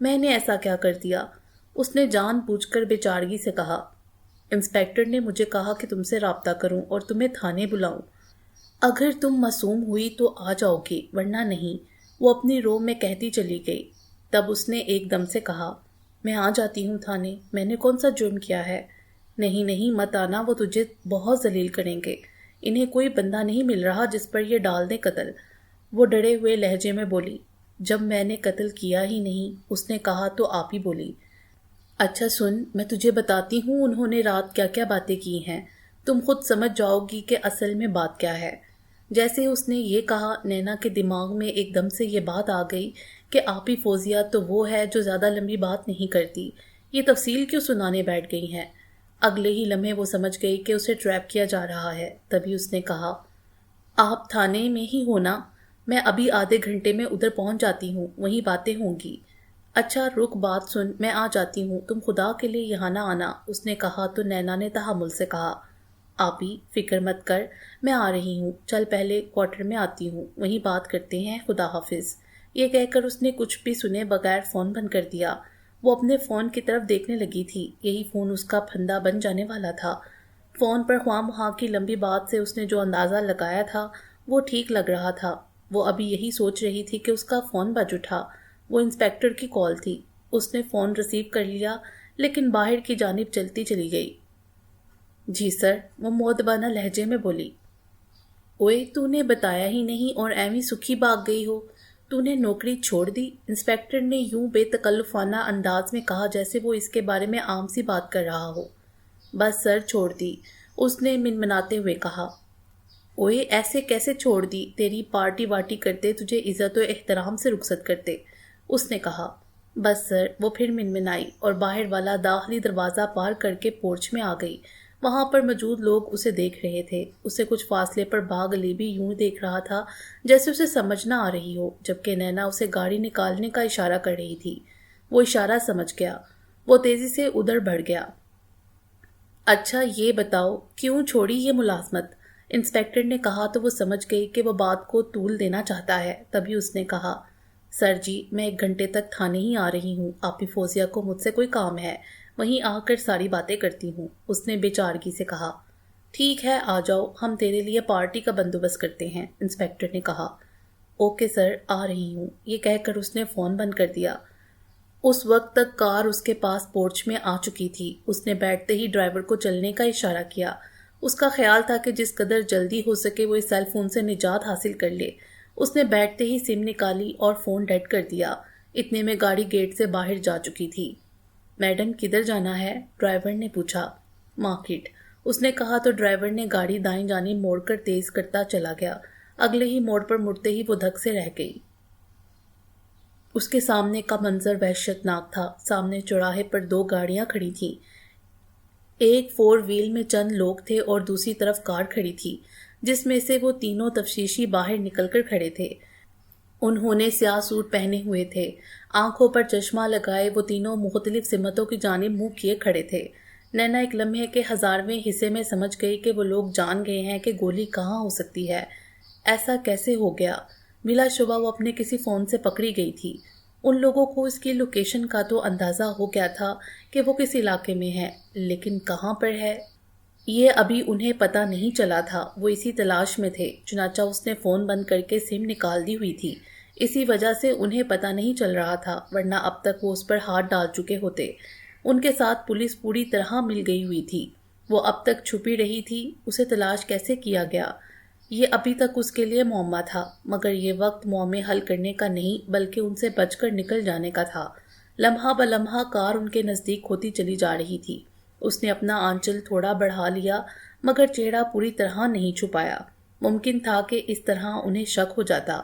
میں نے ایسا کیا کر دیا؟ اس نے جان بوجھ کر بے چارگی سے کہا۔ انسپیکٹر نے مجھے کہا کہ تم سے رابطہ کروں اور تمہیں تھانے بلاؤں۔ اگر تم معصوم ہوئی تو آ جاؤ گی، ورنہ نہیں، وہ اپنی رو میں کہتی چلی گئی۔ تب اس نے ایک دم سے کہا، میں آ جاتی ہوں تھانے، میں نے کون سا جرم کیا ہے؟ نہیں نہیں مت آنا، وہ تجھے بہت ذلیل کریں گے، انہیں کوئی بندہ نہیں مل رہا جس پر یہ ڈال دیں قتل۔ وہ ڈرے ہوئے لہجے میں بولی۔ جب میں نے قتل کیا ہی نہیں، اس نے کہا تو آپ ہی بولی۔ اچھا سن، میں تجھے بتاتی ہوں انہوں نے رات کیا کیا باتیں کی ہیں، تم خود سمجھ جاؤ گی کہ اصل میں بات کیا ہے۔ جیسے اس نے یہ کہا، نینا کے دماغ میں ایک دم سے یہ بات آ گئی کہ آپی فوزیہ تو وہ ہے جو زیادہ لمبی بات نہیں کرتی، یہ تفصیل کیوں سنانے بیٹھ گئی ہیں۔ اگلے ہی لمحے وہ سمجھ گئی کہ اسے ٹریپ کیا جا رہا ہے۔ تبھی اس نے کہا، آپ تھانے میں ہی ہونا، میں ابھی آدھے گھنٹے میں ادھر پہنچ جاتی ہوں، وہیں باتیں ہوں گی۔ اچھا رک بات سن، میں آ جاتی ہوں، تم خدا کے لیے یہاں نہ آنا، اس نے کہا تو نینا نے تحمل سے کہا، آپی فکر مت کر، میں آ رہی ہوں، چل پہلے کوارٹر میں آتی ہوں، وہیں بات کرتے ہیں، خدا حافظ۔ یہ کہہ کر اس نے کچھ بھی سنے بغیر فون بند کر دیا۔ وہ اپنے فون کی طرف دیکھنے لگی تھی، یہی فون اس کا پھندا بن جانے والا تھا۔ فون پر خواہ مخواہ کی لمبی بات سے اس نے جو اندازہ لگایا تھا وہ ٹھیک لگ رہا تھا۔ وہ ابھی یہی سوچ رہی تھی کہ اس کا فون بج اٹھا۔ وہ انسپیکٹر کی کال تھی۔ اس نے فون ریسیو کر لیا لیکن باہر کی جانب چلتی چلی گئی۔ جی سر، وہ مؤدبانہ لہجے میں بولی۔ اوئے تو نے بتایا ہی نہیں اور ایویں سکھی بھاگ گئی ہو، تو نے نوکری چھوڑ دی؟ انسپیکٹر نے یوں بے تکلفانہ انداز میں کہا جیسے وہ اس کے بارے میں عام سی بات کر رہا ہو۔ بس سر چھوڑ دی، اس نے منمناتے ہوئے کہا۔ اوئے ایسے کیسے چھوڑ دی؟ تیری پارٹی واٹی کرتے تجھے عزت و احترام سے رخصت کرتے، اس نے کہا۔ بس سر، وہ پھر منمنائی اور باہر والا داخلی دروازہ پار کر کے پورچ میں آ گئی۔ وہاں پر موجود لوگ اسے دیکھ رہے تھے۔ اسے کچھ فاصلے پر بھاگ علی بھی یوں دیکھ رہا تھا جیسے اسے سمجھ نہ آ رہی ہو، جبکہ نینا اسے گاڑی نکالنے کا اشارہ کر رہی تھی۔ وہ اشارہ سمجھ گیا، وہ تیزی سے ادھر بڑھ گیا۔ اچھا یہ بتاؤ کیوں چھوڑی یہ ملازمت؟ انسپیکٹر نے کہا تو وہ سمجھ گئی کہ وہ بات کو طول دینا چاہتا ہے۔ تبھی اس نے کہا، سر جی میں 1 گھنٹے تک تھانے ہی آ رہی ہوں، آپی فوزیہ کو مجھ سے کوئی کام ہے، وہیں آ کر ساری باتیں کرتی ہوں، اس نے بے چارگی سے کہا۔ ٹھیک ہے آ جاؤ، ہم تیرے لیے پارٹی کا بندوبست کرتے ہیں، انسپیکٹر نے کہا۔ اوکے سر، آ رہی ہوں، یہ کہہ کر اس نے فون بند کر دیا۔ اس وقت تک کار اس کے پاس پورچ میں آ چکی تھی۔ اس نے بیٹھتے ہی ڈرائیور کو چلنے کا اشارہ کیا۔ اس کا خیال تھا کہ جس قدر جلدی ہو سکے وہ اس سیل فون سے نجات حاصل کر لے۔ اس نے بیٹھتے ہی سم نکالی اور فون ڈیڈ کر دیا۔ اتنے میں گاڑی گیٹ سے باہر جا چکی تھی۔ میڈم کدھر جانا ہے؟ ڈرائیور نے پوچھا۔ مارکیٹ، اس نے کہا تو ڈرائیور نے گاڑی دائیں جانب موڑ کر تیز کرتا چلا گیا۔ اگلے ہی موڑ پر مڑتے ہی وہ دھک سے رہ گئی۔ اس کے سامنے کا منظر وحشت ناک تھا۔ سامنے چوراہے پر 2 گاڑیاں کھڑی تھیں، ایک 4 وہیل میں چند لوگ تھے اور دوسری طرف کار کھڑی تھی جس میں سے وہ تینوں تفتیشی باہر نکل کر کھڑے تھے۔ انہوں نے سیاہ سوٹ پہنے ہوئے تھے، آنکھوں پر چشمہ لگائے وہ تینوں مختلف سمتوں کی جانب منہ کیے کھڑے تھے۔ نینا ایک لمحے کے 1000ویں حصے میں سمجھ گئی کہ وہ لوگ جان گئے ہیں کہ گولی کہاں ہو سکتی ہے۔ ایسا کیسے ہو گیا؟ بلا شبہ وہ اپنے کسی فون سے پکڑی گئی تھی۔ ان لوگوں کو اس کی لوکیشن کا تو اندازہ ہو گیا تھا کہ وہ کس علاقے میں ہے، لیکن کہاں پر ہے یہ ابھی انہیں پتہ نہیں چلا تھا۔ وہ اسی تلاش میں تھے، چنانچہ اس نے فون بند کر کے سم نکال دی ہوئی تھی۔ اسی وجہ سے انہیں پتہ نہیں چل رہا تھا، ورنہ اب تک وہ اس پر ہاتھ ڈال چکے ہوتے۔ ان کے ساتھ پولیس پوری طرح مل گئی ہوئی تھی، وہ اب تک چھپی رہی تھی۔ اسے تلاش کیسے کیا گیا یہ ابھی تک اس کے لیے معمہ تھا، مگر یہ وقت معمے حل کرنے کا نہیں بلکہ ان سے بچ کر نکل جانے کا تھا۔ لمحہ بلمحہ کار ان کے نزدیک ہوتی چلی جا رہی تھی۔ اس نے اپنا آنچل تھوڑا بڑھا لیا مگر چہرہ پوری طرح نہیں چھپایا۔ ممکن تھا کہ اس طرح انہیں شک ہو جاتا۔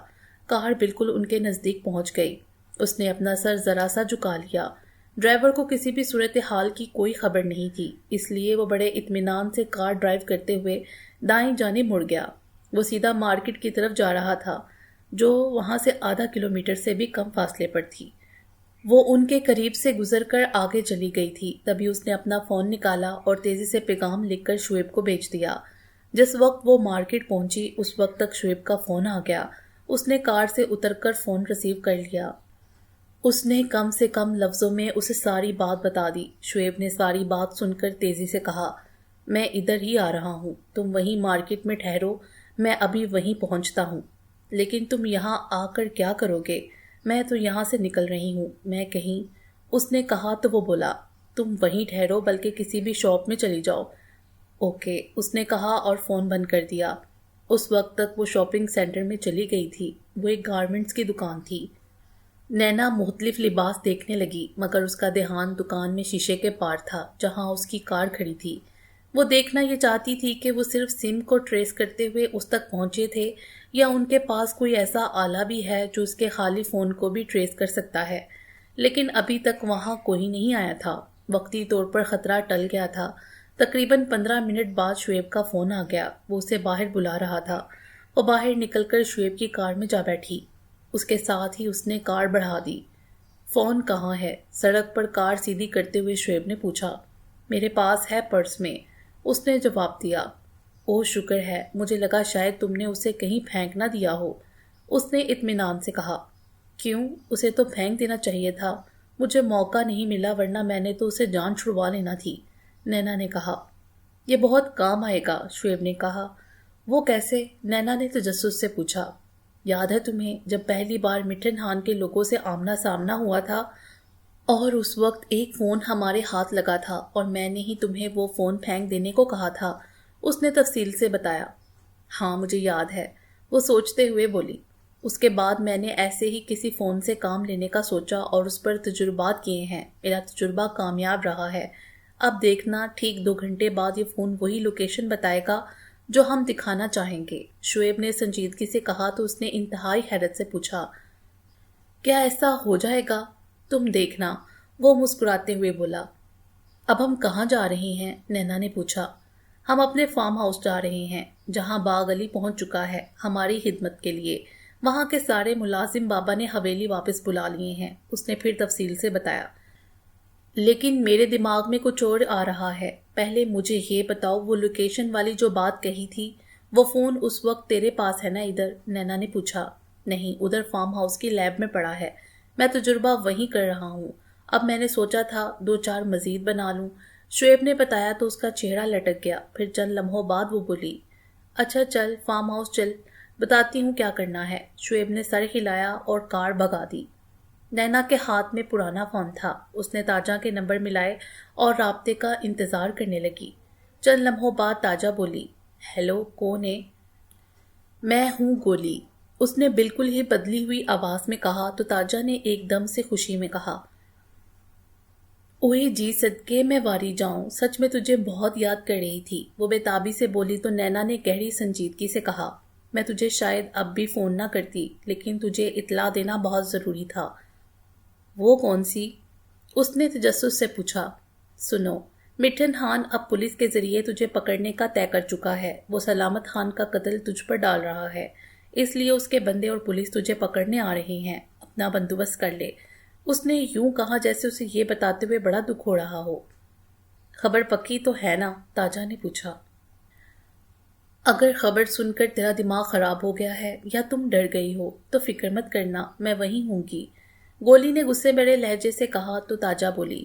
کار بالکل ان کے نزدیک پہنچ گئی۔ اس نے اپنا سر ذرا سا جھکا لیا۔ ڈرائیور کو کسی بھی صورتحال کی کوئی خبر نہیں تھی، اس لیے وہ بڑے اطمینان سے کار ڈرائیو کرتے ہوئے دائیں جانب مڑ گیا۔ وہ سیدھا مارکیٹ کی طرف جا رہا تھا جو وہاں سے ½ کلومیٹر سے بھی کم فاصلے پر تھی۔ وہ ان کے قریب سے گزر کر آگے چلی گئی تھی۔ تبھی اس نے اپنا فون نکالا اور تیزی سے پیغام لکھ کر شعیب کو بھیج دیا۔ جس وقت وہ مارکیٹ پہنچی اس وقت تک شعیب کا فون آ گیا۔ اس نے کار سے اتر کر فون ریسیو کر لیا۔ اس نے کم سے کم لفظوں میں اسے ساری بات بتا دی۔ شعیب نے ساری بات سن کر تیزی سے کہا، میں ادھر ہی آ رہا ہوں، تم وہیں مارکیٹ میں ٹھہرو، میں ابھی وہیں پہنچتا ہوں۔ لیکن تم یہاں آ کر کیا کرو گے؟ میں تو یہاں سے نکل رہی ہوں، میں کہیں۔ اس نے کہا تو وہ بولا، تم وہیں ٹھہرو، بلکہ کسی بھی شاپ میں چلی جاؤ۔ اوکے، اس نے کہا اور فون بند کر دیا۔ اس وقت تک وہ شاپنگ سینٹر میں چلی گئی تھی۔ وہ ایک گارمنٹس کی دکان تھی۔ نینا مختلف لباس دیکھنے لگی، مگر اس کا دھیان دکان میں شیشے کے پار تھا جہاں اس کی کار کھڑی تھی۔ وہ دیکھنا یہ چاہتی تھی کہ وہ صرف سم کو ٹریس کرتے ہوئے اس تک پہنچے تھے یا ان کے پاس کوئی ایسا آلہ بھی ہے جو اس کے خالی فون کو بھی ٹریس کر سکتا ہے، لیکن ابھی تک وہاں کوئی نہیں آیا تھا۔ وقتی طور پر خطرہ ٹل گیا تھا۔ تقریباً 15 منٹ بعد شعیب کا فون آ گیا۔ وہ اسے باہر بلا رہا تھا۔ وہ باہر نکل کر شعیب کی کار میں جا بیٹھی۔ اس کے ساتھ ہی اس نے کار بڑھا دی۔ فون کہاں ہے؟ سڑک پر کار سیدھی کرتے ہوئے شعیب نے پوچھا۔ میرے پاس ہے، پرس میں، اس نے جواب دیا۔ اوہ شکر ہے، مجھے لگا شاید تم نے اسے کہیں پھینک نہ دیا ہو، اس نے اطمینان سے کہا۔ کیوں؟ اسے تو پھینک دینا چاہیے تھا، مجھے موقع نہیں ملا، ورنہ میں نے تو اسے جان چھڑوا لینا تھی، نینا نے کہا۔ یہ بہت کام آئے گا، شعیب نے کہا۔ وہ کیسے؟ نینا نے تجسس سے پوچھا۔ یاد ہے تمہیں جب پہلی بار مٹھن ہان کے لوگوں سے آمنا سامنا ہوا تھا اور اس وقت ایک فون ہمارے ہاتھ لگا تھا اور میں نے ہی تمہیں وہ فون پھینک دینے کو کہا تھا، اس نے تفصیل سے بتایا۔ ہاں مجھے یاد ہے، وہ سوچتے ہوئے بولی۔ اس کے بعد میں نے ایسے ہی کسی فون سے کام لینے کا سوچا اور اس پر تجربات کیے ہیں، میرا تجربہ کامیاب رہا ہے۔ اب دیکھنا ٹھیک 2 گھنٹے بعد یہ فون وہی لوکیشن بتائے گا جو ہم دکھانا چاہیں گے، شعیب نے سنجیدگی سے کہا تو اس نے انتہائی حیرت سے پوچھا، کیا ایسا ہو جائے گا؟ تم دیکھنا، وہ مسکراتے ہوئے بولا۔ اب ہم کہاں جا رہے ہیں؟ نینا نے پوچھا۔ ہم اپنے فارم ہاؤس جا رہے ہیں، جہاں باغ علی پہنچ چکا ہے ہماری خدمت کے لیے۔ وہاں کے سارے ملازم بابا نے حویلی واپس بلا لیے ہیں، اس نے پھر تفصیل سے بتایا۔ لیکن میرے دماغ میں کچھ اور آ رہا ہے، پہلے مجھے یہ بتاؤ، وہ لوکیشن والی جو بات کہی تھی، وہ فون اس وقت تیرے پاس ہے نا ادھر؟ نینا نے پوچھا۔ نہیں، ادھر فارم ہاؤس کی لیب میں پڑا ہے، میں تجربہ وہیں کر رہا ہوں۔ اب میں نے سوچا تھا 2-4 مزید بنا لوں، شعیب نے بتایا تو اس کا چہرہ لٹک گیا۔ پھر چند لمحوں بعد وہ بولی، اچھا چل فارم ہاؤس چل، بتاتی ہوں کیا کرنا ہے۔ شعیب نے سر ہلایا اور کار بھگا دی۔ نینا کے ہاتھ میں پرانا فون تھا، اس نے تاجہ کے نمبر ملائے اور رابطے کا انتظار کرنے لگی۔ چند لمحوں بعد تاجہ بولی، ہیلو، کون ہے؟ میں ہوں گولی، اس نے بالکل ہی بدلی ہوئی آواز میں کہا تو تاجہ نے ایک دم سے خوشی میں کہا، اوئے جی صدقے میں واری جاؤں، سچ میں تجھے بہت یاد کر رہی تھی، وہ بے تابی سے بولی تو نینا نے گہری سنجیدگی سے کہا، میں تجھے شاید اب بھی فون نہ کرتی، لیکن تجھے اطلاع دینا بہت ضروری تھا۔ وہ کون سی؟ اس نے تجسس سے پوچھا۔ سنو، مٹھن خان اب پولیس کے ذریعے تجھے پکڑنے کا طے کر چکا ہے، وہ سلامت خان کا قتل تجھ پر ڈال رہا ہے، اس لیے اس کے بندے اور پولیس تجھے پکڑنے آ رہے ہیں، اپنا بندوبست کر لے۔ اس نے یوں کہا جیسے اسے یہ بتاتے ہوئے بڑا دکھ ہو رہا ہو۔ خبر پکی تو ہے نا؟ تاجہ نے پوچھا۔ اگر خبر سن کر تیرا دماغ خراب ہو گیا ہے یا تم ڈر گئی ہو تو فکر مت کرنا، میں وہیں ہوں گی، گولی نے غصے بھرے لہجے سے کہا تو تاجہ بولی،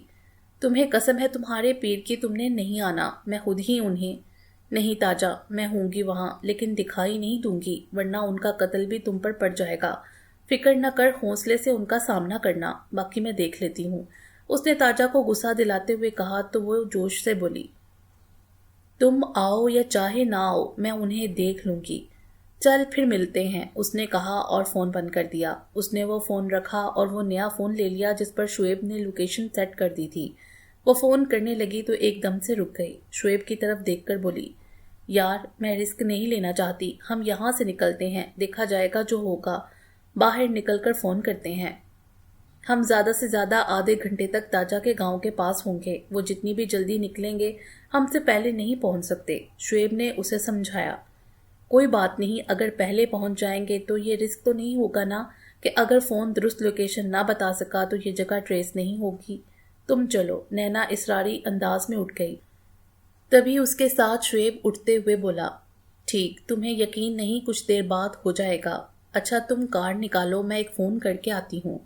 تمہیں قسم ہے تمہارے پیر کی تم نے نہیں آنا، میں خود ہی انہیں۔ نہیں تاجہ، میں ہوں گی وہاں، لیکن دکھائی نہیں دوں گی، ورنہ ان کا قتل بھی تم پر پڑ جائے گا، فکر نہ کر، حوصلے سے ان کا سامنا کرنا، باقی میں دیکھ لیتی ہوں، اس نے تاجہ کو غصہ دلاتے ہوئے کہا تو وہ جوش سے بولی، تم آؤ یا چاہے نہ آؤ، میں انہیں دیکھ لوں گی، چل پھر ملتے ہیں، اس نے کہا اور فون بند کر دیا۔ اس نے وہ فون رکھا اور وہ نیا فون لے لیا جس پر شعیب نے لوکیشن سیٹ کر دی تھی۔ وہ فون کرنے لگی تو ایک دم سے رک گئی، شعیب کی طرف دیکھ کر بولی، یار میں رسک نہیں لینا چاہتی، ہم یہاں سے نکلتے ہیں، دیکھا جائے گا جو ہوگا، باہر نکل کر فون کرتے ہیں۔ ہم زیادہ سے زیادہ آدھے گھنٹے تک تاجہ کے گاؤں کے پاس ہوں گے، وہ جتنی بھی جلدی نکلیں گے ہم سے پہلے نہیں پہنچ سکتے، شعیب نے اسے سمجھایا۔ کوئی بات نہیں، اگر پہلے پہنچ جائیں گے تو یہ رسک تو نہیں ہوگا نا کہ اگر فون درست لوکیشن نہ بتا سکا تو یہ جگہ ٹریس نہیں ہوگی، تم چلو، نینا اصراری انداز میں اٹھ گئی۔ تبھی اس کے ساتھ شعیب اٹھتے ہوئے بولا، ٹھیک، تمہیں یقین نہیں کچھ دیر بعد ہو جائے گا، اچھا تم کار نکالو، میں ایک فون کر کے آتی ہوں۔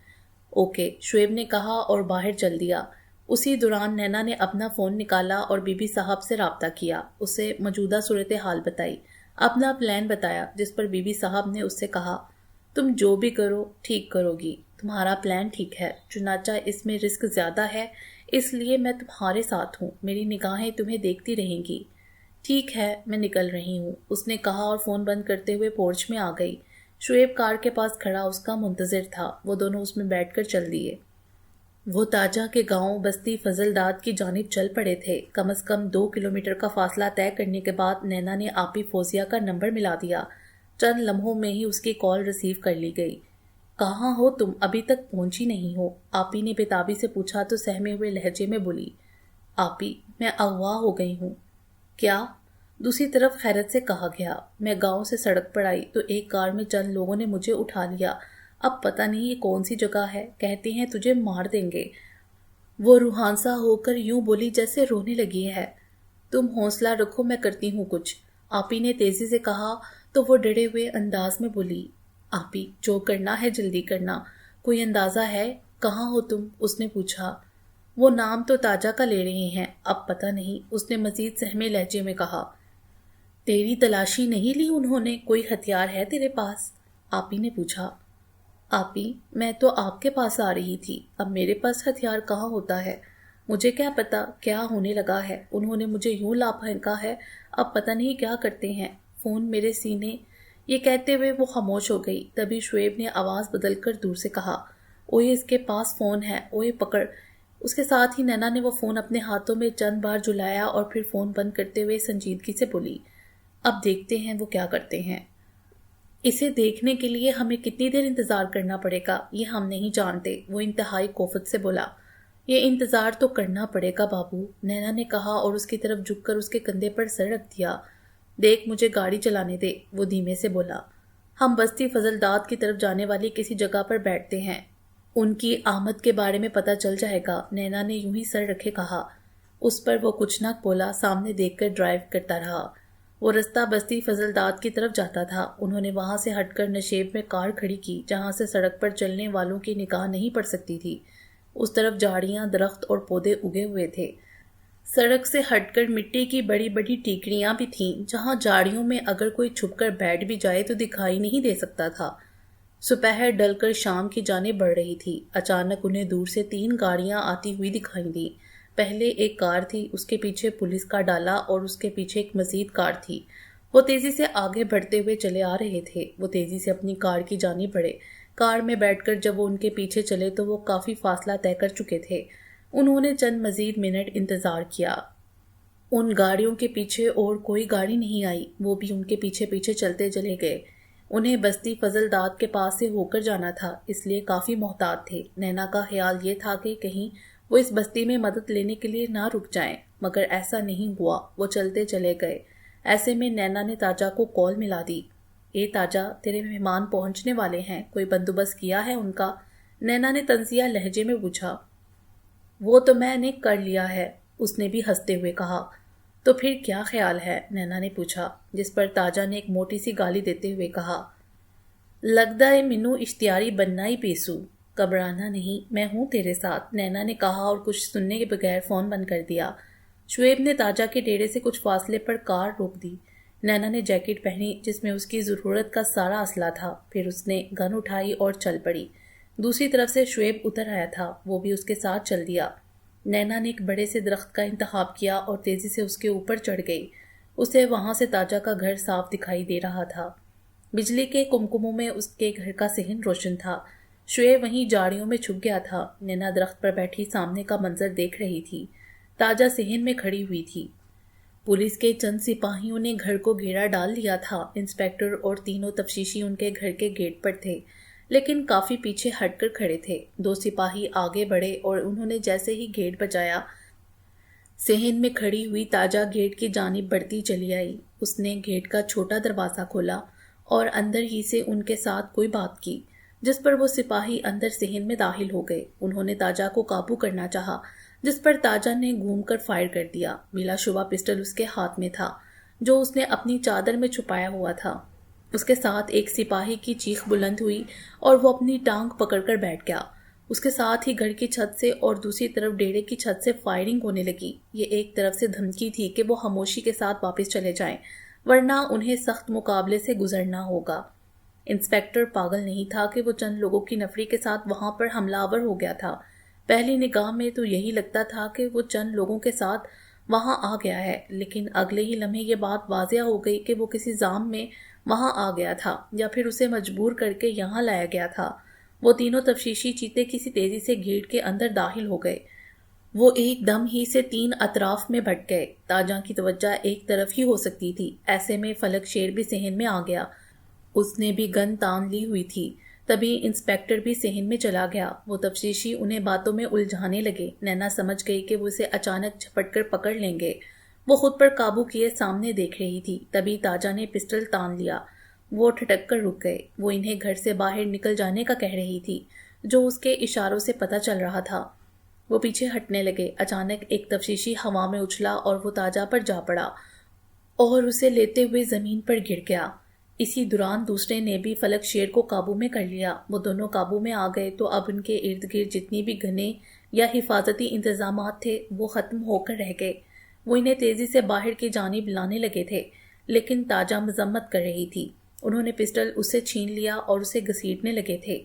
اوکے، شعیب نے کہا اور باہر چل دیا۔ اسی دوران نینا نے اپنا فون نکالا اور بی بی صاحب سے رابطہ کیا، اسے موجودہ صورتحال بتائی، اپنا پلان بتایا، جس پر بی بی صاحب نے اس سے کہا تم جو بھی کرو ٹھیک کرو گی، تمہارا پلان ٹھیک ہے، چنانچہ اس میں رسک زیادہ ہے، اس لیے میں تمہارے ساتھ ہوں، میری نگاہیں تمہیں دیکھتی رہیں گی۔ ٹھیک ہے، میں نکل رہی ہوں، اس نے کہا اور فون بند کرتے ہوئے پورچ میں آ گئی۔ شعیب کار کے پاس کھڑا اس کا منتظر تھا، وہ دونوں اس میں بیٹھ کر چل دیے۔ وہ تاجہ کے گاؤں بستی فضل داد کی جانب چل پڑے تھے۔ کم از کم 2 کلومیٹر کا فاصلہ طے کرنے کے بعد نینا نے آپی فوزیہ کا نمبر ملا دیا۔ چند لمحوں میں ہی اس کی کال ریسیو کر لی گئی۔ کہاں ہو تم؟ ابھی تک پہنچی نہیں ہو؟ آپی نے بےتابی سے پوچھا تو سہمے ہوئے لہجے میں بولی، آپی میں اغوا ہو گئی ہوں۔ کیا؟ دوسری طرف خیرت سے کہا گیا، میں گاؤں سے سڑک پر آئی تو ایک کار میں چند لوگوں نے مجھے اٹھا لیا، اب پتہ نہیں یہ کون سی جگہ ہے، کہتے ہیں تجھے مار دیں گے۔ وہ روحانسا ہو کر یوں بولی جیسے رونے لگی ہے۔ تم حوصلہ رکھو، میں کرتی ہوں کچھ، آپی نے تیزی سے کہا تو وہ ڈرے ہوئے انداز میں بولی، آپی جو کرنا ہے جلدی کرنا، کوئی اندازہ ہے کہاں ہو تم؟ اس نے پوچھا۔ وہ نام تو تاجہ کا لے رہے ہیں، اب پتہ نہیں، اس نے مزید سہمے لہجے میں کہا۔ تیری تلاشی نہیں لی انہوں نے؟ کوئی ہتھیار ہے تیرے پاس؟ آپی نے پوچھا۔ آپی میں تو آپ کے پاس آ رہی تھی، اب میرے پاس ہتھیار کہاں ہوتا ہے؟ مجھے کیا پتا کیا ہونے لگا ہے، انہوں نے مجھے یوں لا پھینکا ہے، اب پتہ نہیں کیا کرتے ہیں، فون میرے سینے۔ یہ کہتے ہوئے وہ خاموش ہو گئی۔ تبھی شعیب نے آواز بدل کر دور سے کہا، اوئے اس کے پاس فون ہے، اوئے پکڑ۔ اس کے ساتھ ہی نینا نے وہ فون اپنے ہاتھوں میں چند بار جھلایا اور پھر فون بند کرتے ہوئے سنجیدگی سے بولی، اب دیکھتے ہیں وہ کیا کرتے ہیں۔ اسے دیکھنے کے لیے ہمیں کتنی دیر انتظار کرنا پڑے گا یہ ہم نہیں جانتے، وہ انتہائی کوفت سے بولا۔ یہ انتظار تو کرنا پڑے گا بابو، نینا نے کہا اور اس کی طرف جھک کر اس کے کندھے پر سر رکھ دیا۔ دیکھ مجھے گاڑی چلانے دے، وہ دھیمے سے بولا۔ ہم بستی فضل داد کی طرف جانے والی کسی جگہ پر بیٹھتے ہیں، ان کی آمد کے بارے میں پتہ چل جائے گا، نینا نے یوں ہی سر رکھے کہا۔ اس پر وہ کچھ نہ بولا، سامنے دیکھ کر ڈرائیو کرتا رہا۔ وہ رستہ بستی فضل داد کی طرف جاتا تھا۔ انہوں نے وہاں سے ہٹ کر نشیب میں کار کھڑی کی، جہاں سے سڑک پر چلنے والوں کی نگاہ نہیں پڑ سکتی تھی۔ اس طرف جھاڑیاں، درخت اور پودے اگے ہوئے تھے۔ سڑک سے ہٹ کر مٹی کی بڑی بڑی ٹیکریاں بھی تھیں، جہاں جھاڑیوں میں اگر کوئی چھپ کر بیٹھ بھی جائے تو دکھائی نہیں دے سکتا تھا۔ دوپہر ڈل کر شام کی جانب بڑھ رہی تھی۔ اچانک انہیں دور سے 3 گاڑیاں آتی ہوئی دکھائی دیں۔ پہلے ایک کار تھی، اس کے پیچھے پولیس کا ڈالا اور اس کے پیچھے ایک مزید کار تھی۔ وہ تیزی سے آگے بڑھتے ہوئے چلے آ رہے تھے۔ وہ تیزی سے اپنی کار کی جانب بڑھے۔ کار میں بیٹھ کر جب وہ ان کے پیچھے چلے تو وہ کافی فاصلہ طے کر چکے تھے۔ انہوں نے چند مزید منٹ انتظار کیا۔ ان گاڑیوں کے پیچھے اور کوئی گاڑی نہیں آئی، وہ بھی ان کے پیچھے پیچھے چلتے چلے گئے۔ انہیں بستی فضل داد کے پاس سے ہو کر جانا تھا، اس لیے کافی محتاط تھے۔ نینا کا خیال یہ تھا کہ کہیں وہ اس بستی میں مدد لینے کے لیے نہ رک جائیں، مگر ایسا نہیں ہوا۔ وہ چلتے چلے گئے۔ ایسے میں نینا نے تاجہ کو کال ملا دی۔ اے تاجہ، تیرے مہمان پہنچنے والے ہیں، کوئی بندوبست کیا ہے ان کا؟ نینا نے طنزیہ لہجے میں پوچھا۔ وہ تو میں نے کر لیا ہے، اس نے بھی ہنستے ہوئے کہا۔ تو پھر کیا خیال ہے؟ نینا نے پوچھا، جس پر تاجہ نے ایک موٹی سی گالی دیتے ہوئے کہا، لگدا ہے مینوں اشتیاری بننا ہی پیسو۔ گھبرانا نہیں، میں ہوں تیرے ساتھ، نینا نے کہا اور کچھ سننے کے بغیر فون بند کر دیا۔ شعیب نے تاجہ کے ڈیرے سے کچھ فاصلے پر کار روک دی۔ نینا نے جیکٹ پہنی جس میں اس کی ضرورت کا سارا اسلحہ تھا، پھر اس نے گن اٹھائی اور چل پڑی۔ دوسری طرف سے شعیب اتر آیا تھا، وہ بھی اس کے ساتھ چل دیا۔ نینا نے ایک بڑے سے درخت کا انتخاب کیا اور تیزی سے اس کے اوپر چڑھ گئی۔ اسے وہاں سے تاجہ کا گھر صاف دکھائی دے رہا تھا۔ بجلی کے کمکموں میں اس کے گھر کا صحن روشن تھا۔ شعیب وہیں جھاڑیوں میں چھپ گیا تھا۔ نینا درخت پر بیٹھی سامنے کا منظر دیکھ رہی تھی۔ تاجہ صحن میں کھڑی ہوئی تھی۔ پولیس کے چند سپاہیوں نے گھر کو گھیرا ڈال لیا تھا۔ انسپکٹر اور تینوں تفتیشی ان کے گھر کے گیٹ پر تھے، لیکن کافی پیچھے ہٹ کر کھڑے تھے۔ 2 سپاہی آگے بڑھے اور انہوں نے جیسے ہی گیٹ بجایا، صحن میں کھڑی ہوئی تاجہ گیٹ کی جانب بڑھتی چلی آئی۔ اس نے گیٹ کا چھوٹا دروازہ کھولا اور اندر ہی سے ان کے ساتھ کوئی بات کی، جس پر وہ سپاہی اندر صحن میں داخل ہو گئے۔ انہوں نے تاجہ کو قابو کرنا چاہا، جس پر تاجہ نے گھوم کر فائر کر دیا۔ بلا شبہ پسٹل اس کے ہاتھ میں تھا، جو اس نے اپنی چادر میں چھپایا ہوا تھا۔ اس کے ساتھ ایک سپاہی کی چیخ بلند ہوئی اور وہ اپنی ٹانگ پکڑ کر بیٹھ گیا۔ اس کے ساتھ ہی گھر کی چھت سے اور دوسری طرف ڈیرے کی چھت سے فائرنگ ہونے لگی۔ یہ ایک طرف سے دھمکی تھی کہ وہ خاموشی کے ساتھ واپس چلے جائیں ورنہ انہیں سخت مقابلے سے گزرنا ہوگا۔ انسپیکٹر پاگل نہیں تھا کہ وہ چند لوگوں کی نفری کے ساتھ وہاں پر حملہ آور ہو گیا تھا۔ پہلی نگاہ میں تو یہی لگتا تھا کہ وہ چند لوگوں کے ساتھ وہاں آ گیا ہے، لیکن اگلے ہی لمحے یہ بات واضح ہو گئی کہ وہ کسی ضام میں وہاں آ گیا تھا یا پھر اسے مجبور کر کے یہاں لایا گیا تھا۔ وہ تینوں تفتیشی چیتے کسی تیزی سے گیٹ کے اندر داخل ہو گئے۔ وہ ایک دم ہی سے تین اطراف میں بھٹ گئے۔ تاجا کی توجہ ایک طرف ہی ہو سکتی تھی، ایسے میں فلک شیر بھی صحن میں آ گیا۔ اس نے بھی گن تان لی ہوئی تھی۔ تبھی انسپیکٹر بھی صحن میں چلا گیا۔ وہ تفتیشی انہیں باتوں میں الجھانے لگے۔ نینا سمجھ گئی کہ وہ اسے اچانک جھپٹ کر پکڑ لیں گے۔ وہ خود پر قابو کیے سامنے دیکھ رہی تھی۔ تبھی تاجا نے پسٹل تان لیا۔ وہ ٹھٹک کر رک گئے۔ وہ انہیں گھر سے باہر نکل جانے کا کہہ رہی تھی، جو اس کے اشاروں سے پتہ چل رہا تھا۔ وہ پیچھے ہٹنے لگے۔ اچانک ایک تفتیشی ہوا میں اچھلا اور وہ تاجا پر جا پڑا اور اسے لیتے ہوئے زمین پر گر گیا۔ اسی دوران دوسرے نے بھی فلک شیر کو قابو میں کر لیا۔ وہ دونوں قابو میں آ گئے تو اب ان کے ارد گرد جتنی بھی گنیں یا حفاظتی انتظامات تھے وہ ختم ہو کر رہ گئے۔ وہ انہیں تیزی سے باہر کی جانب لانے لگے تھے، لیکن تاجا مذمت کر رہی تھی۔ انہوں نے پسٹل اسے چھین لیا اور اسے گھسیٹنے لگے تھے۔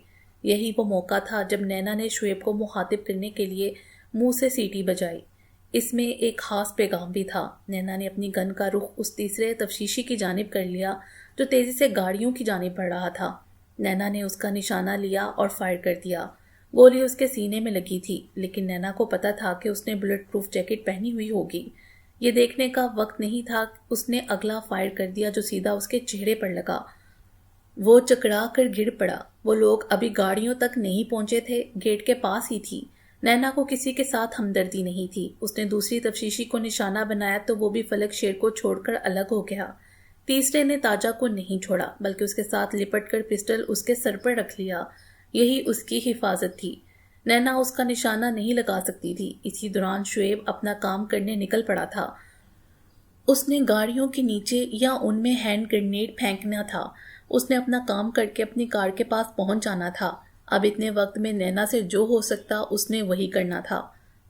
یہی وہ موقع تھا جب نینا نے شعیب کو مخاطب کرنے کے لیے منہ سے سیٹی بجائی۔ اس میں ایک خاص پیغام بھی تھا۔ نینا نے اپنی گن کا رخ اس تیسرے تفتیشی کی جانب کر لیا جو تیزی سے گاڑیوں کی جانب بڑھ رہا تھا۔ نینا نے اس کا نشانہ لیا اور فائر کر دیا۔ گولی اس کے سینے میں لگی تھی، لیکن نینا کو پتا تھا کہ اس نے بلٹ پروف جیکٹ پہنی ہوئی ہوگی۔ یہ دیکھنے کا وقت نہیں تھا۔ اس نے اگلا فائر کر دیا جو سیدھا اس کے چہرے پر لگا۔ وہ چکرا کر گر پڑا۔ وہ لوگ ابھی گاڑیوں تک نہیں پہنچے تھے، گیٹ کے پاس ہی تھی۔ نینا کو کسی کے ساتھ ہمدردی نہیں تھی۔ اس نے دوسری تفتیشی کو نشانہ بنایا تو وہ بھی فلک شیر کو چھوڑ کر الگ ہو گیا۔ تیسرے نے تاجا کو نہیں چھوڑا بلکہ اس کے ساتھ لپٹ کر پسٹل اس کے سر پر رکھ لیا۔ یہی اس کی حفاظت تھی۔ نینا اس کا نشانہ نہیں لگا سکتی تھی۔ اسی دوران شعیب اپنا کام کرنے نکل پڑا تھا۔ اس نے گاڑیوں کے نیچے یا ان میں ہینڈ گرینیڈ پھینکنا تھا۔ اس نے اپنا کام کر کے اپنی کار کے پاس پہنچ جانا تھا۔ اب اتنے وقت میں نینا سے جو ہو سکتا اس نے وہی کرنا تھا۔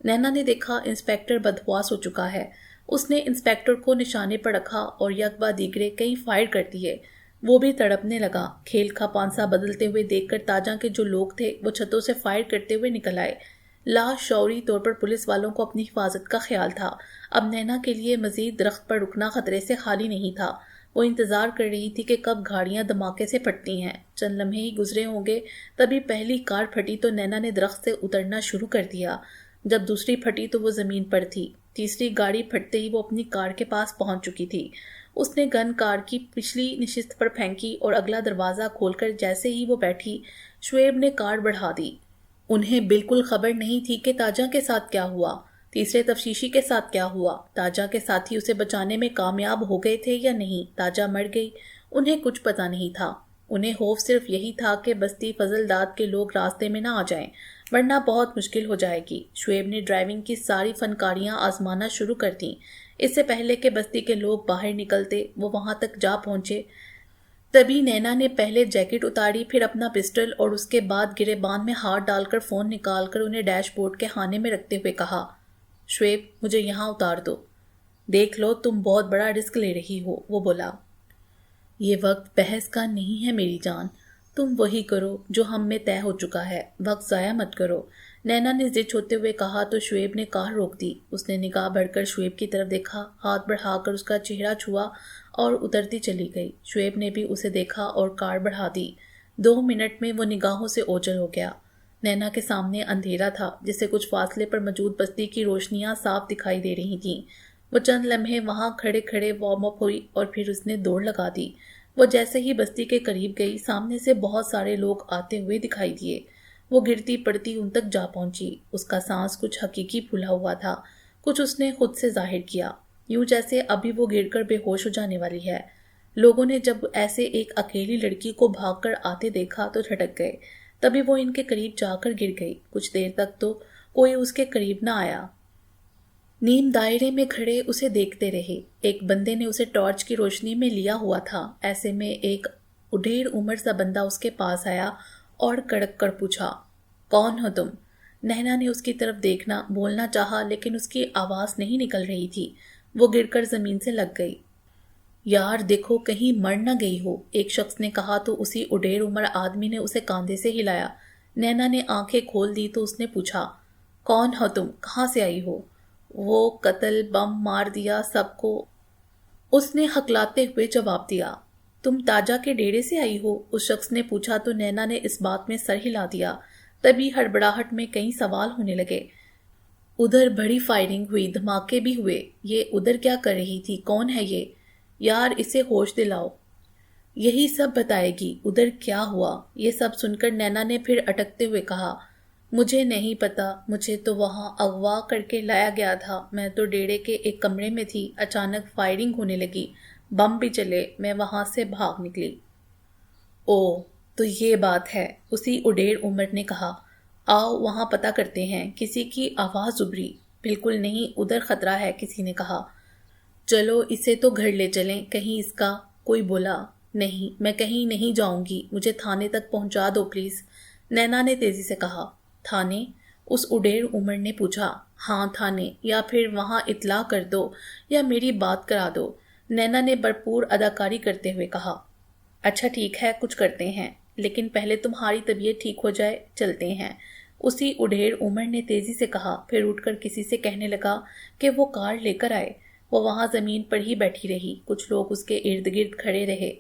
نینا نے دیکھا انسپیکٹر بدحواس ہو چکا ہے۔ اس نے انسپیکٹر کو نشانے پر رکھا اور یک بعد دیگرے کئی فائر کر دیے۔ وہ بھی تڑپنے لگا۔ کھیل کا پانسا بدلتے ہوئے دیکھ کر تاجا کے جو لوگ تھے وہ چھتوں سے فائر کرتے ہوئے نکل آئے۔ لاشعوری طور پر پولیس والوں کو اپنی حفاظت کا خیال تھا۔ اب نینا کے لیے مزید درخت پر رکنا خطرے سے خالی نہیں تھا۔ وہ انتظار کر رہی تھی کہ کب گاڑیاں دھماکے سے پھٹتی ہیں۔ چند لمحے ہی گزرے ہوں گے، تبھی پہلی کار پھٹی تو نینا نے درخت سے اترنا شروع کر دیا۔ جب دوسری پھٹی تو وہ زمین پر تھی۔ تیسری گاڑی پھٹتے ہی وہ اپنی کار کے پاس پہنچ چکی تھی۔ اس نے گن کار کی پچھلی نشست پر پھینکی اور اگلا دروازہ کھول کر جیسے ہی وہ بیٹھی، شعیب نے کار بڑھا دی۔ انہیں بالکل خبر نہیں تھی کہ تاجا کے ساتھ کیا ہوا، تیسرے تفتیشی کے ساتھ کیا ہوا۔ تاجا کے ساتھی اسے بچانے میں کامیاب ہو گئے تھے یا نہیں، تاجا مر گئی، انہیں کچھ پتا نہیں تھا۔ انہیں خوف صرف یہی تھا کہ بستی فضل داد کے لوگ راستے میں نہ آ جائیں، ورنہ بہت مشکل ہو جائے گی۔ شعیب نے ڈرائیونگ کی ساری فنکاریاں آزمانا شروع کر دیں۔ اس سے پہلے کہ بستی کے لوگ باہر نکلتے وہ وہاں تک جا پہنچے، تبھی نینا نے پہلے جیکٹ اتاری، پھر اپنا پسٹل اور اس کے بعد گریبان میں ہاتھ ڈال کر فون نکال کر انہیں ڈیش بورڈ کے خانے میں رکھتے ہوئے کہا، شعیب مجھے یہاں اتار دو۔ دیکھ لو تم بہت بڑا رسک لے رہی ہو، وہ بولا۔ یہ وقت بحث کا نہیں ہے میری جان، تم وہی کرو جو ہم میں طے ہو چکا ہے، وقت ضائع مت کرو، نینا نے ضد ہوتے ہوئے کہا تو شعیب نے کار روک دی۔ اس نے نگاہ بڑھ کر شعیب کی طرف دیکھا، ہاتھ بڑھا کر اس کا چہرہ چھوا اور اترتی چلی گئی۔ شعیب نے بھی اسے دیکھا اور کار بڑھا دی۔ 2 منٹ میں وہ نگاہوں سے اوجھل ہو گیا۔ نینا کے سامنے اندھیرا تھا، جس سے کچھ فاصلے پر موجود بستی کی روشنیاں صاف دکھائی دے رہی تھیں۔ وہ چند لمحے وہاں کھڑے کھڑے وارم اپ ہوئی اور پھر اس نے دوڑ لگا دی۔ وہ جیسے ہی بستی کے قریب گئی، سامنے سے بہت سارے لوگ آتے ہوئے دکھائی دیے۔ وہ گرتی پڑتی ان تک جا پہنچی۔ اس کا سانس کچھ حقیقی پھولا ہوا تھا، کچھ اس نے خود سے ظاہر کیا، یوں جیسے ابھی وہ گر کر بے ہوش ہو جانے والی ہے۔ لوگوں نے جب ایسے ایک اکیلی لڑکی کو بھاگ کر آتے دیکھا تو جھٹک گئے۔ تبھی وہ ان کے قریب جا کر گر گئی۔ کچھ دیر تک تو کوئی اس کے قریب نہ آیا۔ نیم دائرے میں کھڑے اسے دیکھتے رہے۔ ایک بندے نے اسے ٹارچ کی روشنی میں لیا ہوا تھا۔ ایسے میں ایک ڈھیر عمر سا بندہ اس کے پاس آیا اور کڑک کر پوچھا، کون ہو تم؟ نینا نے اس کی طرف دیکھنا بولنا چاہا لیکن اس کی آواز نہیں نکل رہی تھی، وہ گر کر زمین سے لگ گئی۔ یار دیکھو کہیں مر نہ گئی ہو، ایک شخص نے کہا تو اسی اڈیر عمر آدمی نے اسے کاندھے سے ہلایا۔ نینا نے آنکھیں کھول دی تو اس نے پوچھا، کون ہو تم؟ کہاں سے آئی ہو؟ وہ قتل بم مار دیا سب کو، اس نے ہکلاتے ہوئے جواب دیا۔ تم تاجا کے ڈیرے سے آئی ہو؟ اس شخص نے پوچھا تو نینا نے اس بات میں سر ہلا دیا۔ تبھی ہڑبڑاہٹ میں کئی سوال ہونے لگے۔ ادھر بڑی فائرنگ ہوئی، دھماکے بھی ہوئے، یہ ادھر کیا کر رہی تھی؟ کون ہے یہ؟ یار اسے ہوش دلاؤ، یہی سب بتائے گی ادھر کیا ہوا۔ یہ سب سن کر نینا نے پھر اٹکتے ہوئے کہا، مجھے نہیں پتا، مجھے تو وہاں اغوا کر کے لایا گیا تھا، میں تو ڈیرے کے ایک کمرے میں تھی، اچانک فائرنگ ہونے لگی، بم بھی چلے، میں وہاں سے بھاگ نکلی۔ او تو یہ بات ہے، اسی اڈیر عمر نے کہا، آؤ وہاں پتہ کرتے ہیں۔ کسی کی آواز ابھری، بالکل نہیں، ادھر خطرہ ہے، کسی نے کہا۔ چلو اسے تو گھر لے چلیں، کہیں اس کا کوئی بولا۔ نہیں میں کہیں نہیں جاؤں گی، مجھے تھانے تک پہنچا دو پلیز، نینا نے تیزی سے کہا۔ تھانے؟ اس اڈیر عمر نے پوچھا۔ ہاں تھانے، یا پھر وہاں اطلاع کر دو یا میری بات کرا دو، نینا نے بھرپور اداکاری کرتے ہوئے کہا۔ اچھا ٹھیک ہے، کچھ کرتے ہیں، لیکن پہلے تمہاری طبیعت ٹھیک ہو جائے، چلتے ہیں، اسی اڈیر عمر نے تیزی سے کہا، پھر اٹھ کر کسی سے کہنے لگا کہ وہ کار لے کر آئے۔ وہ وہاں زمین پر ہی بیٹھی رہی، کچھ لوگ اس کے ارد گرد کھڑے رہے،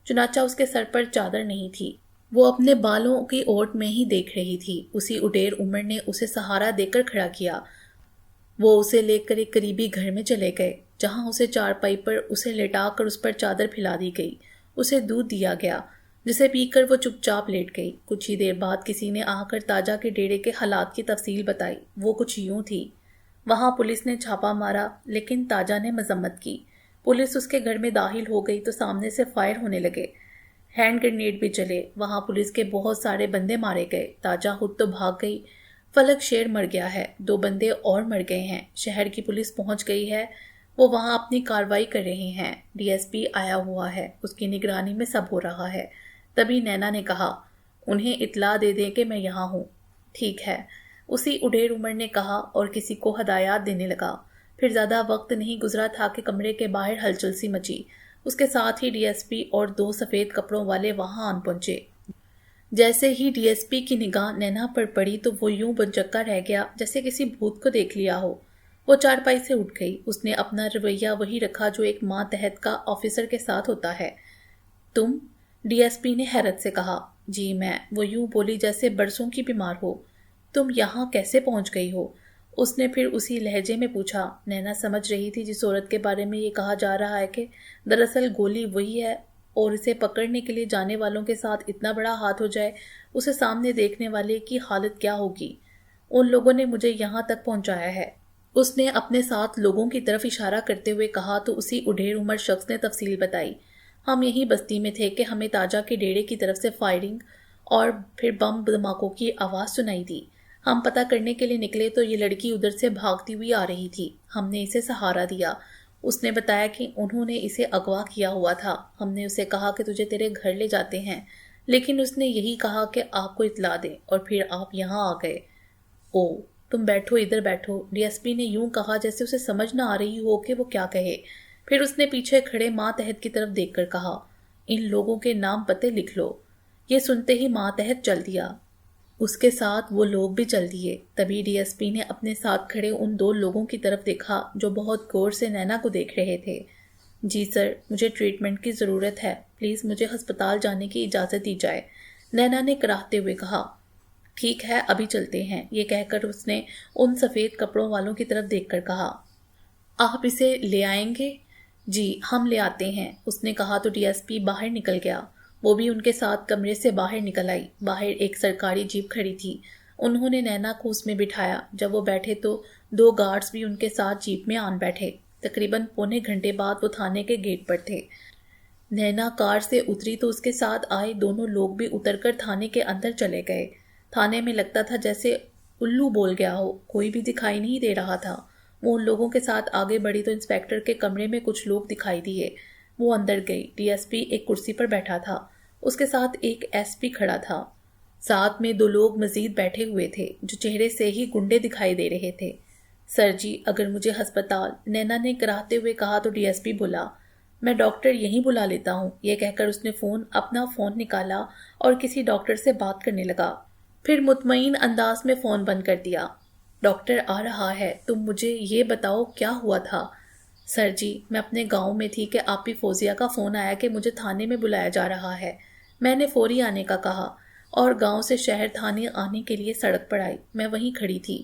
چنانچہ اس کے سر پر چادر نہیں تھی، وہ اپنے بالوں کی اوٹ میں ہی دیکھ رہی تھی۔ اسی اڈیر عمر نے اسے سہارا دے کر کھڑا کیا، وہ اسے لے کر ایک قریبی گھر میں چلے گئے، جہاں اسے چارپائی پر اسے لٹا کر اس پر چادر پھیلا دی گئی، اسے دودھ دیا گیا، جسے پی کر وہ چپ چاپ لیٹ گئی۔ کچھ ہی دیر بعد کسی نے آ کر تاجا کے ڈیرے کے حالات کی تفصیل بتائی۔ وہ کچھ یوں تھی، وہاں پولیس نے چھاپا مارا، لیکن تاجا نے مذمت کی۔ پولیس اس کے گھر میں داخل ہو گئی تو سامنے سے فائر ہونے لگے، ہینڈ گرینیڈ بھی چلے، وہاں پولیس کے بہت سارے بندے مارے گئے۔ تاجا خود تو بھاگ گئی، فلک شیر مر گیا ہے، 2 بندے اور مر گئے ہیں، شہر کی پولیس پہنچ گئی ہے، وہ وہاں اپنی کارروائی کر رہے ہیں، ڈی ایس پی آیا ہوا ہے، اس کی نگرانی میں سب ہو رہا ہے۔ تبھی نینا نے کہا، انہیں اطلاع دے دیں کہ میں یہاں ہوں۔ ٹھیک ہے، اسی اڈیر عمر نے کہا اور کسی کو ہدایات دینے لگا۔ پھر زیادہ وقت نہیں گزرا تھا کہ کمرے کے باہر ہلچل سی مچی، اس کے ساتھ ہی ڈی ایس پی اور 2 سفید کپڑوں والے وہاں آن پہنچے۔ جیسے ہی ڈی ایس پی کی نگاہ نینا پر پڑی تو وہ یوں بنچکا رہ گیا جیسے کسی بھوت کو دیکھ لیا ہو۔ وہ چارپائی سے اٹھ گئی، اس نے اپنا رویہ وہی رکھا جو ایک ماتحت کا آفیسر کے ساتھ ہوتا ہے۔ تم؟ ڈی ایس پی نے حیرت سے کہا۔ جی میں، وہ یوں بولی جیسے برسوں کی بیمار ہو۔ تم یہاں کیسے پہنچ گئی ہو؟ اس نے پھر اسی لہجے میں پوچھا۔ نینا سمجھ رہی تھی جس عورت کے بارے میں یہ کہا جا رہا ہے کہ دراصل گولی وہی ہے، اور اسے پکڑنے کے لیے جانے والوں کے ساتھ اتنا بڑا ہاتھ ہو جائے، اسے سامنے دیکھنے والے کی حالت کیا ہوگی؟ ان لوگوں نے مجھے یہاں تک پہنچایا ہے، اس نے اپنے ساتھ لوگوں کی طرف اشارہ کرتے ہوئے کہا تو اسی اڈیر عمر شخص نے تفصیل بتائی۔ ہم یہی بستی میں تھے کہ ہمیں تاجا کے ڈیرے کی طرف سے فائرنگ اور پھر بم دھماکوں کی آواز سنائی دی۔ ہم پتہ کرنے کے لیے نکلے تو یہ لڑکی ادھر سے بھاگتی ہوئی آ رہی تھی، ہم نے اسے سہارا دیا۔ اس نے بتایا کہ انہوں نے اسے اغوا کیا ہوا تھا، ہم نے اسے کہا کہ تجھے تیرے گھر لے جاتے ہیں، لیکن اس نے یہی کہا کہ آپ کو اطلاع دیں، اور پھر آپ یہاں آ گئے۔ او تم بیٹھو، ادھر بیٹھو، ڈی ایس پی نے یوں کہا جیسے اسے سمجھ نہ آ رہی ہو کہ وہ کیا کہے۔ پھر اس نے پیچھے کھڑے ماتحت کی طرف دیکھ کر کہا، ان لوگوں کے نام پتے لکھ لو۔ یہ سنتے ہی ماتحت چل دیا، اس کے ساتھ وہ لوگ بھی چل دیے۔ تبھی ڈی ایس پی نے اپنے ساتھ کھڑے ان 2 لوگوں کی طرف دیکھا جو بہت غور سے نینا کو دیکھ رہے تھے۔ جی سر، مجھے ٹریٹمنٹ کی ضرورت ہے، پلیز مجھے ہسپتال جانے کی اجازت دی جائے، نینا نے کراہتے ہوئے کہا۔ ٹھیک ہے، ابھی چلتے ہیں، یہ کہہ کر اس نے ان سفید کپڑوں والوں کی طرف دیکھ کر کہا، آپ اسے لے آئیں گے؟ جی ہم لے آتے ہیں، اس نے کہا تو ڈی ایس پی باہر نکل گیا، وہ بھی ان کے ساتھ کمرے سے باہر نکل آئی۔ باہر ایک سرکاری جیپ کھڑی تھی، انہوں نے نینا کو اس میں بٹھایا۔ جب وہ بیٹھے تو 2 گارڈز بھی ان کے ساتھ جیپ میں آن بیٹھے۔ تقریباً پونے گھنٹے بعد وہ تھانے کے گیٹ پر تھے۔ نینا کار سے اتری تو اس کے ساتھ آئے دونوں لوگ بھی اتر کر تھانے کے اندر چلے گئے۔ تھانے میں لگتا تھا جیسے الو بول گیا ہو، کوئی بھی دکھائی نہیں دے رہا تھا۔ وہ ان لوگوں کے ساتھ آگے بڑھی تو انسپیکٹر کے کمرے میں کچھ لوگ دکھائی دیے، وہ اندر گئی۔ ڈی ایس پی ایک کرسی پر بیٹھا تھا، اس کے ساتھ ایک ایس پی کھڑا تھا۔ ساتھ میں 2 لوگ مزید بیٹھے ہوئے تھے جو چہرے سے ہی گنڈے دکھائی دے رہے تھے۔ سر جی، اگر مجھے ہسپتال، نینا نے کراتے ہوئے کہا تو ڈی ایس پی بولا، میں ڈاکٹر یہیں بلا لیتا ہوں۔ یہ کہہ کر اس نے اپنا فون نکالا اور کسی ڈاکٹر سے بات کرنے لگا، پھر مطمئن انداز میں فون بند کر دیا۔ ڈاکٹر آ رہا ہے، تم مجھے یہ بتاؤ کیا ہوا تھا؟ سر جی، میں اپنے گاؤں میں تھی کہ آپ ہی فوزیہ کا فون آیا کہ مجھے تھانے میں بلایا جا رہا ہے۔ میں نے فوری آنے کا کہا اور گاؤں سے شہر تھانے آنے کے لیے سڑک پر آئی۔ میں وہیں کھڑی تھی۔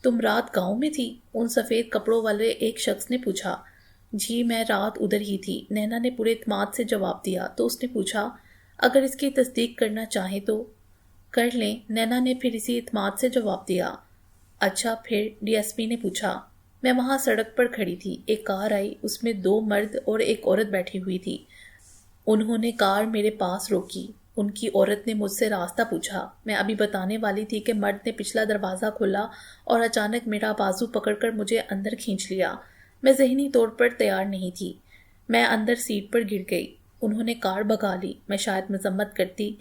تم رات گاؤں میں تھی؟ ان سفید کپڑوں والے ایک شخص نے پوچھا۔ جی، میں رات ادھر ہی تھی، نینا نے پورے اعتماد سے جواب دیا۔ تو اس نے پوچھا، اگر اس کی تصدیق کرنا چاہیں تو کر لیں، نینا نے پھر اسی اعتماد سے جواب دیا۔ اچھا، پھر؟ ڈی ایس پی نے پوچھا۔ میں وہاں سڑک پر کھڑی تھی، ایک کار آئی، اس میں 2 مرد اور ایک عورت بیٹھی ہوئی تھی۔ انہوں نے کار میرے پاس روکی۔ ان کی عورت نے مجھ سے راستہ پوچھا۔ میں ابھی بتانے والی تھی کہ مرد نے پچھلا دروازہ کھولا اور اچانک میرا بازو پکڑ کر مجھے اندر کھینچ لیا۔ میں ذہنی طور پر تیار نہیں تھی۔ میں اندر سیٹ پر گر گئی۔ انہوں نے کار بھگا لی۔ میں شاید مذمت کرتی،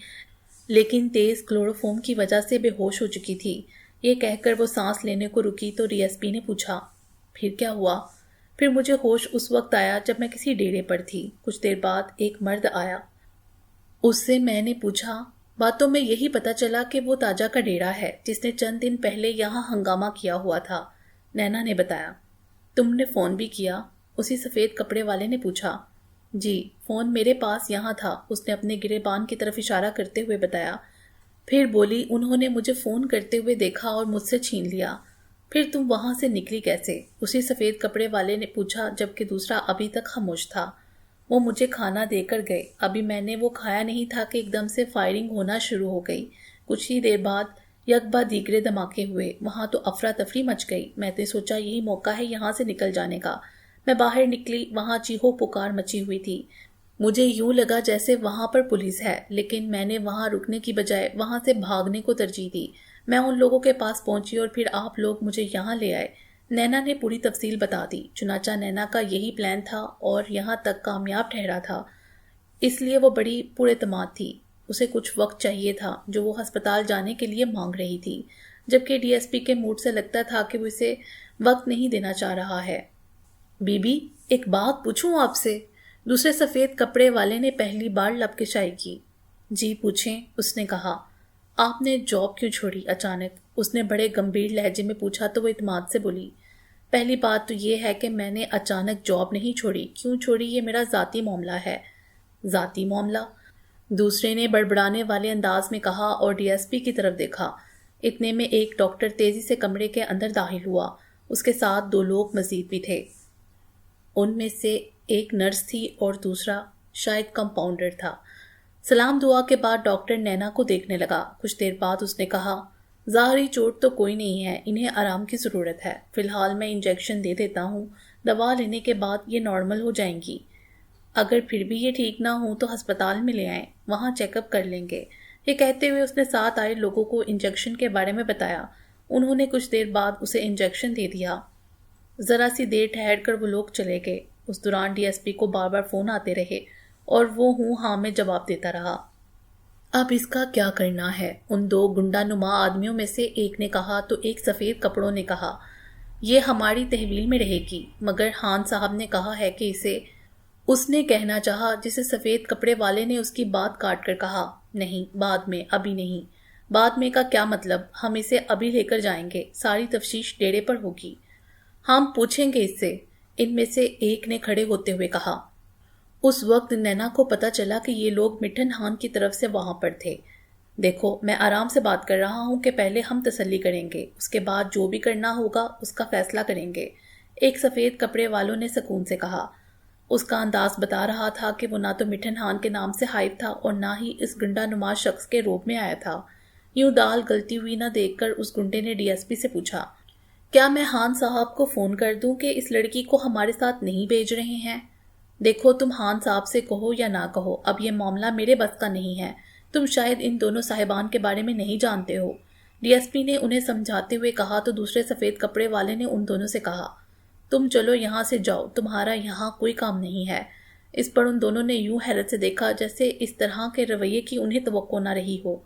لیکن تیز کلوروفارم کی وجہ سے بے ہوش ہو چکی تھی۔ یہ کہہ کر وہ سانس لینے کو رکی تو ڈی ایس پی نے پوچھا، پھر کیا ہوا؟ پھر مجھے ہوش اس وقت آیا جب میں کسی ڈیرے پر تھی۔ کچھ دیر بعد ایک مرد آیا۔ اس سے میں نے پوچھا، باتوں میں یہی پتا چلا کہ وہ تاجا کا ڈیرا ہے جس نے چند دن پہلے یہاں ہنگامہ کیا ہوا تھا۔ نینا نے بتایا۔ تم نے فون بھی کیا؟ اسی سفید کپڑے والے نے پوچھا۔ جی، فون میرے پاس یہاں تھا، اس نے اپنے گریبان کی طرف اشارہ کرتے ہوئے بتایا۔ پھر بولی، انہوں نے مجھے فون کرتے ہوئے دیکھا اور مجھ سے چھین لیا۔ پھر تم وہاں سے نکلی کیسے؟ اسی سفید کپڑے والے نے پوچھا جبکہ دوسرا ابھی تک خاموش تھا۔ وہ مجھے کھانا دے کر گئے، ابھی میں نے وہ کھایا نہیں تھا کہ ایک دم سے فائرنگ ہونا شروع ہو گئی۔ کچھ ہی دیر بعد یکبا دیگرے دھماکے ہوئے، وہاں تو افراتفری مچ گئی۔ میں نے سوچا یہی موقع ہے یہاں سے نکل جانے کا۔ میں باہر نکلی، وہاں چیخو پکار مچی ہوئی تھی۔ مجھے یوں لگا جیسے وہاں پر پولیس ہے، لیکن میں نے وہاں رکنے کی بجائے وہاں سے بھاگنے کو ترجیح دی۔ میں ان لوگوں کے پاس پہنچی اور پھر آپ لوگ مجھے یہاں لے آئے۔ نینا نے پوری تفصیل بتا دی۔ چنانچہ نینا کا یہی پلان تھا اور یہاں تک کامیاب ٹھہرا تھا، اس لیے وہ بڑی پر اعتماد تھی۔ اسے کچھ وقت چاہیے تھا جو وہ ہسپتال جانے کے لیے مانگ رہی تھی، جبکہ ڈی ایس پی کے موڈ سے لگتا تھا کہ وہ اسے وقت نہیں دینا چاہ رہا ہے۔ بی بی، ایک بات پوچھوں آپ سے؟ دوسرے سفید کپڑے والے نے پہلی بار لب کشائی کی۔ جی پوچھیں، اس نے کہا۔ آپ نے جاب کیوں چھوڑی اچانک؟ اس نے بڑے گمبھیر لہجے میں پوچھا تو وہ اعتماد سے بولی، پہلی بات تو یہ ہے کہ میں نے اچانک جاب نہیں چھوڑی، کیوں چھوڑی یہ میرا ذاتی معاملہ ہے۔ ذاتی معاملہ؟ دوسرے نے بڑبڑانے والے انداز میں کہا اور ڈی ایس پی کی طرف دیکھا۔ اتنے میں ایک ڈاکٹر تیزی سے کمرے کے اندر داخل ہوا، اس کے ساتھ 2 لوگ مزید بھی تھے۔ ان میں سے ایک نرس تھی اور دوسرا شاید کمپاؤنڈر تھا۔ سلام دعا کے بعد ڈاکٹر نینا کو دیکھنے لگا۔ کچھ دیر بعد اس نے کہا، ظاہری چوٹ تو کوئی نہیں ہے، انہیں آرام کی ضرورت ہے، فی الحال میں انجیکشن دے دیتا ہوں، دوا لینے کے بعد یہ نارمل ہو جائیں گی۔ اگر پھر بھی یہ ٹھیک نہ ہوں تو ہسپتال میں لے آئیں، وہاں چیک اپ کر لیں گے۔ یہ کہتے ہوئے اس نے ساتھ آئے لوگوں کو انجیکشن کے بارے میں بتایا۔ انہوں نے کچھ دیر بعد اسے انجیکشن دے دیا۔ ذرا سی دیر ٹھہر کر وہ لوگ چلے گئے۔ اس دوران ڈی ایس پی کو بار بار فون آتے رہے اور وہ ہوں ہاں میں جواب دیتا رہا۔ اب اس کا کیا کرنا ہے؟ ان 2 گنڈا نما آدمیوں میں سے ایک نے کہا تو ایک سفید کپڑوں نے کہا، یہ ہماری تحویل میں رہے گی، مگر خان صاحب نے کہا ہے کہ اسے، اس نے کہنا چاہا جسے سفید کپڑے والے نے اس کی بات کاٹ کر کہا، نہیں، بعد میں، ابھی نہیں۔ بعد میں کا کیا مطلب؟ ہم اسے ابھی لے کر جائیں گے، ساری تفتیش ڈیرے پر ہوگی، ہم پوچھیں گے اس سے، ان میں سے ایک نے کھڑے ہوتے ہوئے کہا۔ اس وقت نینا کو پتا چلا کہ یہ لوگ مٹھن خان کی طرف سے وہاں پر تھے۔ دیکھو، میں آرام سے بات کر رہا ہوں کہ پہلے ہم تسلی کریں گے، اس کے بعد جو بھی کرنا ہوگا اس کا فیصلہ کریں گے، ایک سفید کپڑے والوں نے سکون سے کہا۔ اس کا انداز بتا رہا تھا کہ وہ نہ تو مٹھن خان کے نام سے حائف تھا اور نہ ہی اس گنڈا نما شخص کے روپ میں آیا تھا۔ یوں دال گلتی ہوئی نہ دیکھ کر اس گنڈے نے ڈی ایس پی سے پوچھا، کیا میں خان صاحب کو فون کر دوں کہ اس لڑکی کو ہمارے ساتھ نہیں بھیج رہے ہیں؟ دیکھو، تم خان صاحب سے کہو یا نہ کہو، اب یہ معاملہ میرے بس کا نہیں ہے، تم شاید ان دونوں صاحبان کے بارے میں نہیں جانتے ہو۔ ڈی ایس پی نے انہیں سمجھاتے ہوئے کہا تو دوسرے سفید کپڑے والے نے ان دونوں سے کہا، تم چلو یہاں سے جاؤ، تمہارا یہاں کوئی کام نہیں ہے۔ اس پر ان دونوں نے یوں حیرت سے دیکھا جیسے اس طرح کے رویے کی انہیں توقع نہ رہی ہو۔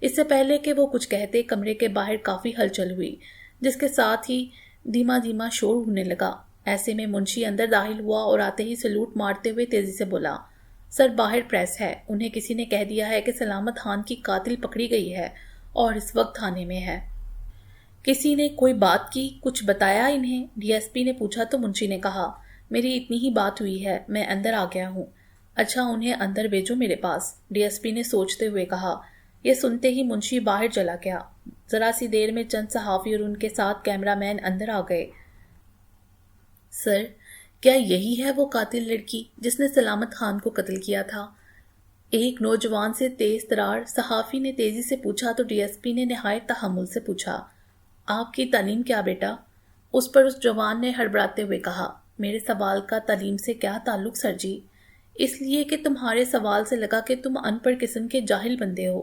اس سے پہلے کہ وہ کچھ کہتے کمرے کے باہر کافی ہلچل ہوئی، جس کے ساتھ ہی دھیما دھیما شور ہونے لگا۔ ایسے میں منشی اندر داخل ہوا اور آتے ہی سلوٹ مارتے ہوئے تیزی سے بولا، سر باہر پریس ہے، انہیں کسی نے کہہ دیا ہے کہ سلامت خان کی قاتل پکڑی گئی ہے اور اس وقت تھانے میں ہے۔ کسی نے کوئی بات کی، کچھ بتایا انہیں؟ ڈی ایس پی نے پوچھا تو منشی نے کہا، میری اتنی ہی بات ہوئی ہے، میں اندر آ گیا ہوں۔ اچھا انہیں اندر بھیجو میرے پاس، ڈی ایس پی نے سوچتے ہوئے کہا۔ یہ سنتے ہی منشی باہر چلا گیا۔ ذرا سی دیر میں چند صحافی اور ان کے ساتھ کیمرہ مین اندر آ گئے۔ سر، کیا یہی ہے وہ قاتل لڑکی جس نے سلامت خان کو قتل کیا تھا؟ ایک نوجوان سے تیز ترار صحافی نے تیزی سے پوچھا تو ڈی ایس پی نے نہایت تحمل سے پوچھا، آپ کی تعلیم کیا بیٹا؟ اس پر اس جوان نے ہڑبڑاتے ہوئے کہا، میرے سوال کا تعلیم سے کیا تعلق سر جی؟ اس لیے کہ تمہارے سوال سے لگا کہ تم ان پڑھ قسم کے جاہل بندے ہو۔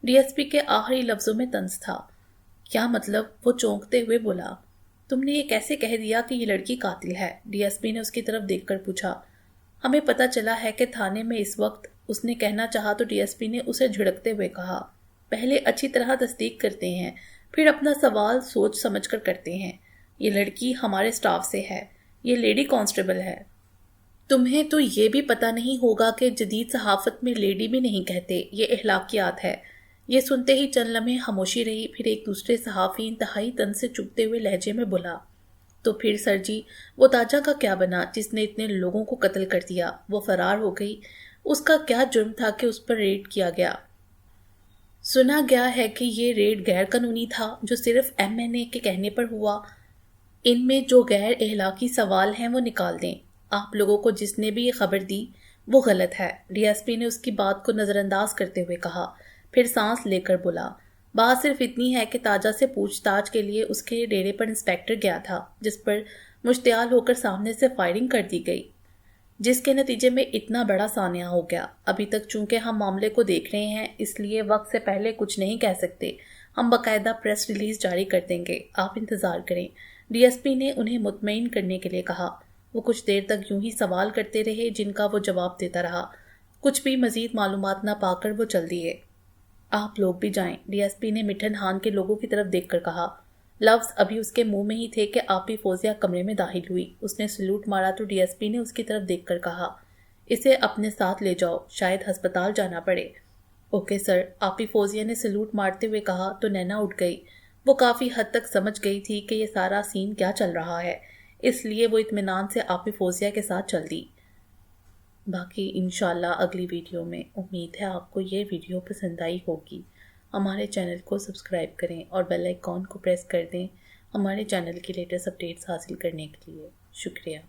ڈی ایس پی کے آخری لفظوں میں طنز تھا۔ کیا مطلب؟ وہ چونکتے ہوئے بولا، تم نے یہ کیسے کہہ دیا کہ یہ لڑکی قاتل ہے؟ ڈی ایس پی نے اس کی طرف دیکھ کر پوچھا۔ ہمیں پتہ چلا ہے کہ تھانے میں اس وقت، اس نے کہنا چاہا تو ڈی ایس پی نے اسے جھڑکتے ہوئے کہا، پہلے اچھی طرح تصدیق کرتے ہیں، پھر اپنا سوال سوچ سمجھ کر کرتے ہیں۔ یہ لڑکی ہمارے سٹاف سے ہے، یہ لیڈی کانسٹیبل ہے۔ تمہیں تو یہ بھی پتہ نہیں ہوگا کہ جدید صحافت میں لیڈی بھی نہیں کہتے، یہ اخلاقیات ہے۔ یہ سنتے ہی چند لمحے خاموشی رہی، پھر ایک دوسرے صحافی انتہائی طنز سے چبھتے ہوئے لہجے میں بولا، تو پھر سر جی وہ تاجہ کا کیا بنا جس نے اتنے لوگوں کو قتل کر دیا؟ وہ فرار ہو گئی، اس کا کیا جرم تھا کہ اس پر ریڈ کیا گیا؟ سنا گیا ہے کہ یہ ریڈ غیر قانونی تھا، جو صرف ایم این اے کے کہنے پر ہوا۔ ان میں جو غیر اخلاقی سوال ہیں وہ نکال دیں۔ آپ لوگوں کو جس نے بھی یہ خبر دی وہ غلط ہے۔ ڈی ایس پی نے اس کی بات کو نظر انداز کرتے ہوئے کہا، پھر سانس لے کر بولا، بات صرف اتنی ہے کہ تاجہ سے پوچھ تاچھ کے لیے اس کے ڈیرے پر انسپیکٹر گیا تھا، جس پر مشتعل ہو کر سامنے سے فائرنگ کر دی گئی، جس کے نتیجے میں اتنا بڑا سانحہ ہو گیا۔ ابھی تک چونکہ ہم معاملے کو دیکھ رہے ہیں، اس لیے وقت سے پہلے کچھ نہیں کہہ سکتے۔ ہم باقاعدہ پریس ریلیز جاری کر دیں گے، آپ انتظار کریں۔ ڈی ایس پی نے انہیں مطمئن کرنے کے لیے کہا۔ وہ کچھ دیر تک یوں ہی سوال کرتے رہے، جن کا وہ جواب دیتا رہا۔ کچھ بھی مزید معلومات نہ پا کر وہ چل دیے۔ آپ لوگ بھی جائیں، ڈی ایس پی نے مٹھن ہان کے لوگوں کی طرف دیکھ کر کہا۔ لفظ ابھی اس کے منہ میں ہی تھے کہ آپی فوزیہ کمرے میں داخل ہوئی۔ اس نے سلوٹ مارا تو ڈی ایس پی نے اس کی طرف دیکھ کر کہا، اسے اپنے ساتھ لے جاؤ، شاید ہسپتال جانا پڑے۔ اوکے سر، آپی فوزیہ نے سلوٹ مارتے ہوئے کہا تو نینا اٹھ گئی۔ وہ کافی حد تک سمجھ گئی تھی کہ یہ سارا سین کیا چل رہا ہے، اس لیے وہ اطمینان سے آپی فوزیہ کے ساتھ چل دی۔ باقی انشاءاللہ اگلی ویڈیو میں۔ امید ہے آپ کو یہ ویڈیو پسند آئی ہوگی۔ ہمارے چینل کو سبسکرائب کریں اور بیل آئیکن کو پریس کر دیں ہمارے چینل کی لیٹسٹ اپڈیٹس حاصل کرنے کے لیے۔ شکریہ۔